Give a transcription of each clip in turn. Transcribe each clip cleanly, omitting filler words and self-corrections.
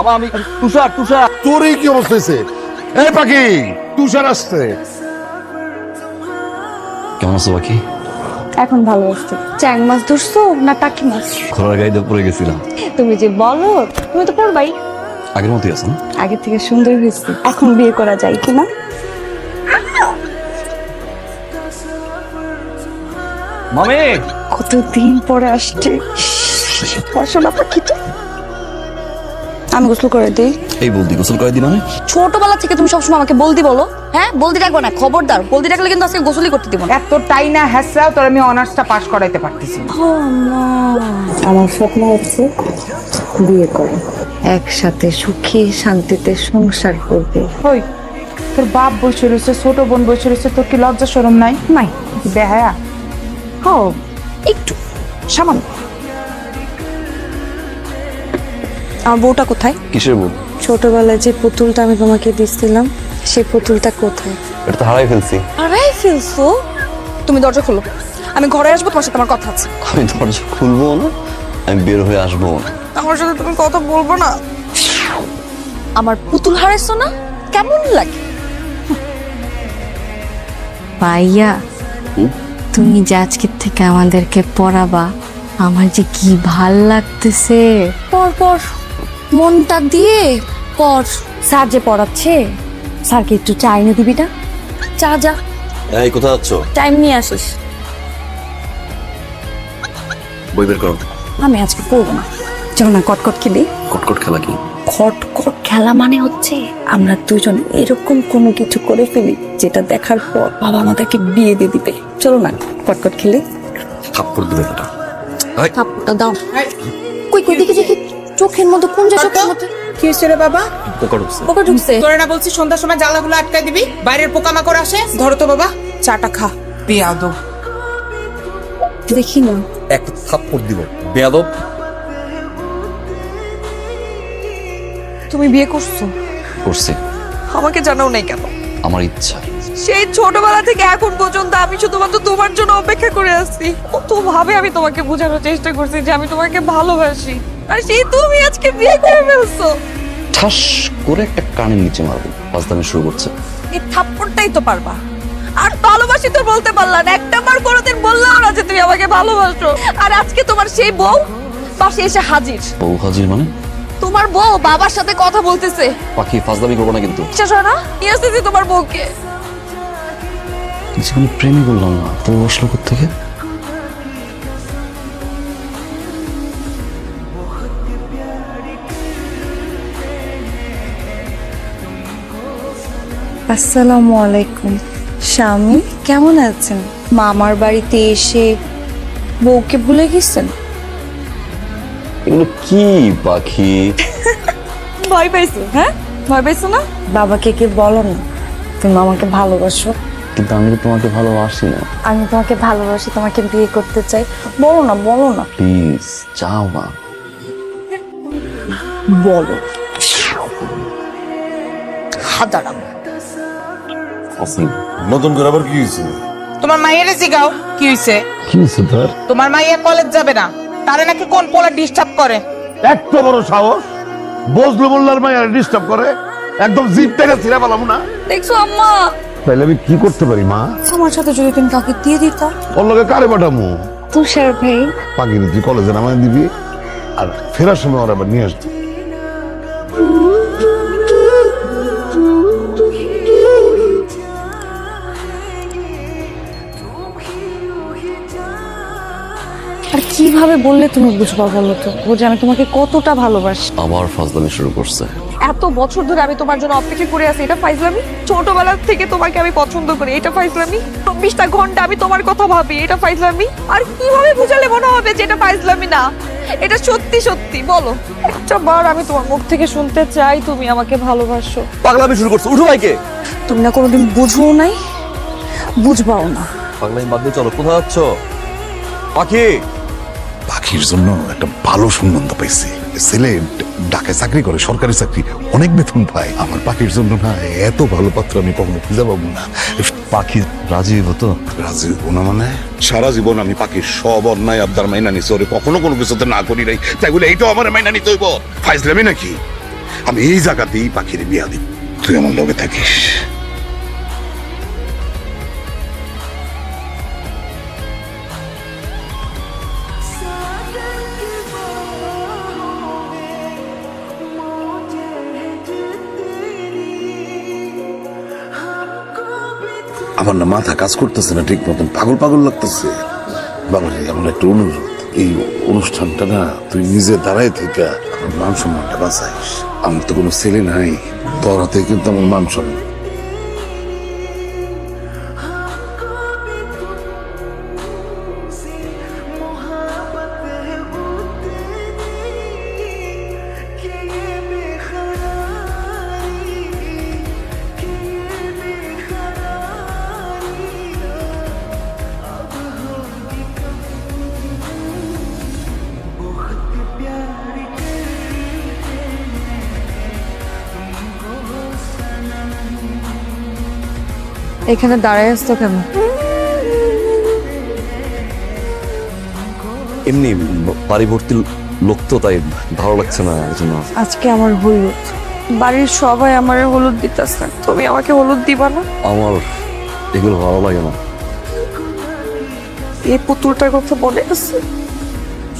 বাবা আমি তুষার তুষার তোরই কি অবস্থা হয়েছে? এই পাখি, তুষার আসছে। কেমন আছো বাকি? এখন ভালো আসছে। চ্যাং মাছ ধরছো না টাকি মাছ? ঘোড়ার গাড়িতে পড়ে গেছিলাম। তুমি যে বলো, তুমি তো পড়বাই। আগের মতোই আছো না? আগে থেকে সুন্দর হয়েছে। এখন বিয়ে করা যায় কিনা? মামি কতদিন পরে আসছে পড়াশোনা পাখিটা। আমি গোসল করে দিই। এই বলদি গোসল করে দিন আমি। ছোটবেলা থেকে তুমি সবসময় আমাকে বলদি বলো, হ্যাঁ? বলদি ডাকবো না, খবরদার। বলদি ডাকলে কিন্তু আজকে গোসলই করতে দিব না। এতটাই না হ্যাসরাও তোর আমি অনার্সটা পাস করাইতে পারতেছি না। আমার স্বপ্ন হচ্ছে বিয়ে করে একসাথে সুখী শান্তিতে সংসার করবে। ওই তোর বাপ বসে রয়েছে, ছোট বোন বসে রয়েছে, তোর কি লজ্জা শরম নাই? নাই, বেহায়া ও একটু সামান্য। আমার বউটা কোথায়? কিসের বউ? ছোটবেলায় যে পুতুলটা আমি তোমাকে দিচ্ছিলাম, সেই পুতুলটা কোথায়? এটা তো হারাই ফেলছি। আরে ফেলছো? তুমি দরজা খোলো, আমি ঘরে আসবো, তোমার সাথে আমার কথা আছে। আমি দরজা খুলবো না, আমি বের হয়ে আসবো না। আমার সাথে তুমি কথা বলবো না? আমার পুতুল হারাইছো না? কেমন লাগে? ভাইয়া, তুমি যে আজকের থেকে আমাদেরকে পড়াবা, আমার যে কি ভাল লাগতেছে। পর পর মনটা দিয়ে পর। স্যার যে পড়াচ্ছে, স্যারকে একটু চা এনে দিবি না? যা যা, এই কোথায় যাচ্ছ? টাইম নিয়ে আসিস। বই বের করো। আমি আজকে পড়বো না। চলো না কটকট খেলি। কটকট খেলা কি? খটখট খেলা মানে হচ্ছে আমরা দুজন এরকম কোনো কিছু করে ফেলি যেটা দেখার পর বাবা আমাদেরকে বিয়ে দিয়ে দিবে। চলো না কটকট খেলি। থাপ্পড় দিবে এটা। থাপ্পড়টা দাও। কই কই দেখি দেখি, চোখের মধ্যে কোন জায়গাটার মধ্যে কি হয়েছে রে বাবা? পোকা ঢুকছে। পোকা ঢুকছে। তোরে না বলছি সন্ধ্যার সময় জ্বালাগুলো আটকাই দিবি, বাইরের পোকামাকড় আসে। ধরো তো বাবা, চাটা খা। বেয়াদব। দেখি না। একটা থাপ্পড় দিব বেয়াদব। তুমি বিয়ে করছো? করছি। আমাকে জানাও নাই কেন? আমার ইচ্ছা। সেই ছোটবেলা থেকে এখন পর্যন্ত আমি শুধুমাত্র তোমার জন্য অপেক্ষা করে আসছি। কতভাবে আমি তোমাকে বোঝানোর চেষ্টা করছি যে আমি তোমাকে ভালোবাসি, আর সেই তুমি আজকে বিয়ে করে ফেলছো। ঠাস করে একটা কানের নিচে মারবো। ফাজলামি শুরু করছে। এই থাপ্পড়টাই তো পারবা। আর ভালোবাসি তো বলতে পারলা না, একটা বার কোনোদিন বললাম না যে তুমি আমাকে ভালোবাসো। আর আজকে তোমার সেই বউ পাশে এসে হাজির। বউ হাজির মানে? তোমার বউ বাবার সাথে কথা বলতেছে। পাখি ফাজলামি করবো না কিন্তু। বিশ্বাস হয় না? নিয়ে আসতেছি তোমার বউকে। জীবনে প্রেমই বললাম না, বউ আসলো থেকে। আসসালামু আলাইকুম। স্বামী কেমন আছেন? মামার বাড়িতে এসে বউকে ভুলে গেছেন? এগুলো কি পাখি? ভয় পাইছো? হ্যাঁ ভয় পাইছো না? বাবাকে কি বলো না তুমি আমাকে ভালোবাসো? কিন্তু আমি তো তোমাকে ভালোবাসি না। আমি তোমাকে ভালোবাসি, তোমাকে বিয়ে করতে চাই। বলো না, বলো না। প্লিজ যাও না। বলো। হাদারাম। নতুন করে আবার কি হয়েছে? তোমার মাইয়ের জিগাও কি হয়েছে? কি হয়েছে তোর? তোমার মাইয়া কলেজ যাবে না, তারে নাকি কোন পোলা ডিস্টার্ব করে। এত বড় সাহস! বজলু মোল্লার মায়ের ডিস্টার্ব করে? একদম জিপ থেকে ছিঁড়ে পেলাম না। দেখছো আম্মা? তাইলে আমি কি করতে পারি মা? আমার সাথে যদি তুমি কাউকে দিয়ে দিতা। ওর লগে কারে পাঠামু? তুষার ভাই, পাখি তুই কলেজে নামায় দিবি, আর ফেরার সময় ওরা আবার নিয়ে আসবি। আর কিভাবে বললে তুমি বুঝবা বলো তো? বুঝে আমি তোমাকে কতটা ভালোবাসি। আবার ফাজলামি শুরু করছে। এত বছর ধরে আমি তোমার জন্য অপেক্ষা করে আছি, এটা ফাইজলামি? ছোটবেলা থেকে তোমাকে আমি পছন্দ করি, এটা ফাইজলামি? 24টা ঘন্টা আমি তোমার কথা ভাবি, এটা ফাইজলামি? আর কিভাবে বুঝালে মনে হবে যে এটা ফাইজলামি না? এটা সত্যি সত্যি বলো। একটা বার আমি তোমার মুখ থেকে শুনতে চাই তুমি আমাকে ভালোবাসো। পাগলামি শুরু করছে। উঠো ভাইকে। তুমি না কোনোদিন বুঝবো নাই, বুঝবাও না। পাগলামি বাদ দিয়ে চলো। কোথায় যাচ্ছ পাখি? পাখির জন্য একটা ভালো সম্বন্ধ পাইছি। ছেলে ঢাকায় চাকরি করে, সরকারি চাকরি, অনেক বেতন পায়। আমার পাখির জন্য না এত ভালো পাত্র আমি কখনো খুঁজে পাবো না। পাখি রাজি হইব তো? রাজি হবো না মানে? সারা জীবন আমি পাখির সব অন্যায় আবদার মাইনা নিছি, ওরে কখনো কোনো কিছুতে না করি নাই, তাই বলে এইটাও আমার মাইনা নিতে হইব? ফাইজলামি নাকি? আমি এই জায়গাতেই পাখির বিয়া দিব। তুই আমার লগে থাকিস। আমার না মাথা কাজ করতেছে না ঠিক মতন, পাগল পাগল লাগতেছে। বাবার এমন একটা অনুরোধ, এই অনুষ্ঠানটা না তুই নিজে দাঁড়ায় থেকে আমার মান সম্মানটা বাঁচাইস। আমার তো কোনো ছেলে নাই, তোর হাতে কিন্তু আমার মান সম্মান। এখানে দাঁড়ায় আসতো কেন? এমনি বাড়ি ভর্তি লোক তো, তাই ভালো লাগছে না এই জন্য। আজকে আমার হলুদ, বাড়ির সবাই আমার হলুদ দিতেছে, তুমি আমাকে হলুদ দিবা না? আমার এগুলো ভালো লাগে না। এই পুতুলটার কথা মনে আছে?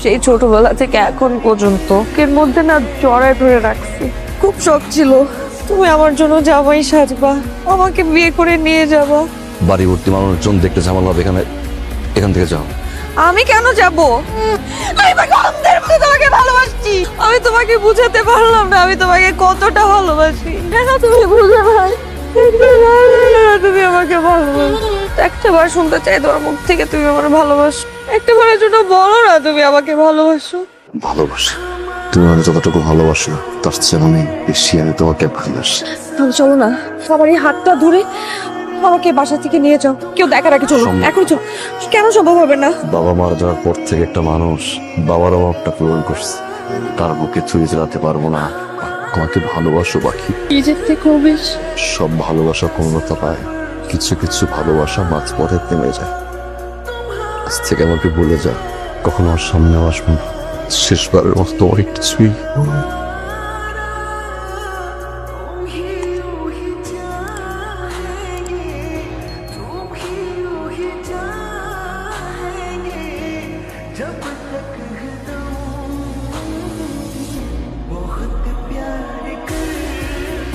সেই ছোটবেলা থেকে এখন পর্যন্ত এর মধ্যে না জড়ায় ধরে রাখছি। খুব শখ ছিল তুমি আমার জন্য জামাই সাজবা, আমাকে বিয়ে করে নিয়ে যাবা। বাড়ি ভর্তি মানুষজন দেখতে ঝামেলা হবে, এখান থেকে যাও। আমি কেন যাব? আমি অন্ধের মতো তোমাকে ভালোবাসছি। আমি তোমাকে বুঝাতে পারলাম না আমি তোমাকে কতটা ভালোবাসি। দেখো তুমি বুঝে ভাই, তুমি আমাকে ভালোবাসো। একটা বার শুনতে চাই তোমার মুখ থেকে তুমি আমার ভালোবাসো। একটা বারের জন্য বলো না তুমি আমাকে ভালোবাসো। ভালোবাসা, তুমি আমাকে যতটুকু ভালোবাসো তার চেয়ে অনেক বেশি আমি তোমাকে ভালোবাসি। তাহলে চলো না, আমার এই হাতটা ধরে আমাকে বাসা থেকে নিয়ে যাও। কেউ দেখার আগে চলো, সম্ভব। এখন চলো। কেন সম্ভব হবে না? বাবা মারা যাওয়ার পর থেকে একটা মানুষ বাবার অভাবটা পূরণ করছে, তার বুকে ছুঁয়ে যেতে পারবো না। আমাকে ভালোবাসো পাখি। নিজের থেকেও বেশ। সব ভালোবাসা পূর্ণতা পায়, কিছু কিছু ভালোবাসা মাঝপথে থেমে যায়। আজ থেকে আমাকে ভুলে যা, কখনো আমার সামনে আসবো না। শেষবারের মতো তোমার একটু ছুঁই।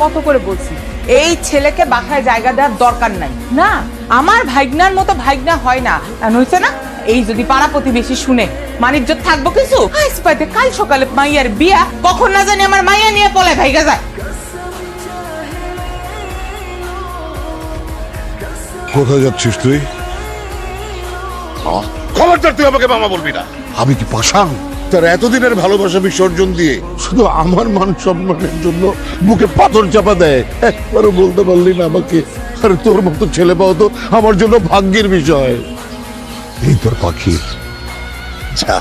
কত করে বলছি এই ছেলেকে বাসায় জায়গা দেওয়ার দরকার নাই। না, আমার ভাইগনার মতো ভাইগনা হয় না। হয়েছে না, এই যদি পাড়া প্রতিবেশী শুনে মানিজ্য থাকবো কিছু। আজ পাইতে কাল সকালে মাইয়ার বিয়া, কখন না জানি আমার মাইয়া নিয়ে পলায় ভাইগা যায়। কোথায় যাচ্ছিস তুই? খবরদার তুই আমাকে মামা বলবি না। আমি কি পাষাণ? তার এতদিনের ভালোবাসা বিসর্জন দিয়ে শুধু আমার মান সম্মানের জন্য বুকে পাথর চাপা দেয়। একবারও বলতে পারলি না আমাকে? আরে তোর মতো ছেলে পাওয়া তো আমার জন্য ভাগ্যের বিষয়। এই তোর পাখি, যা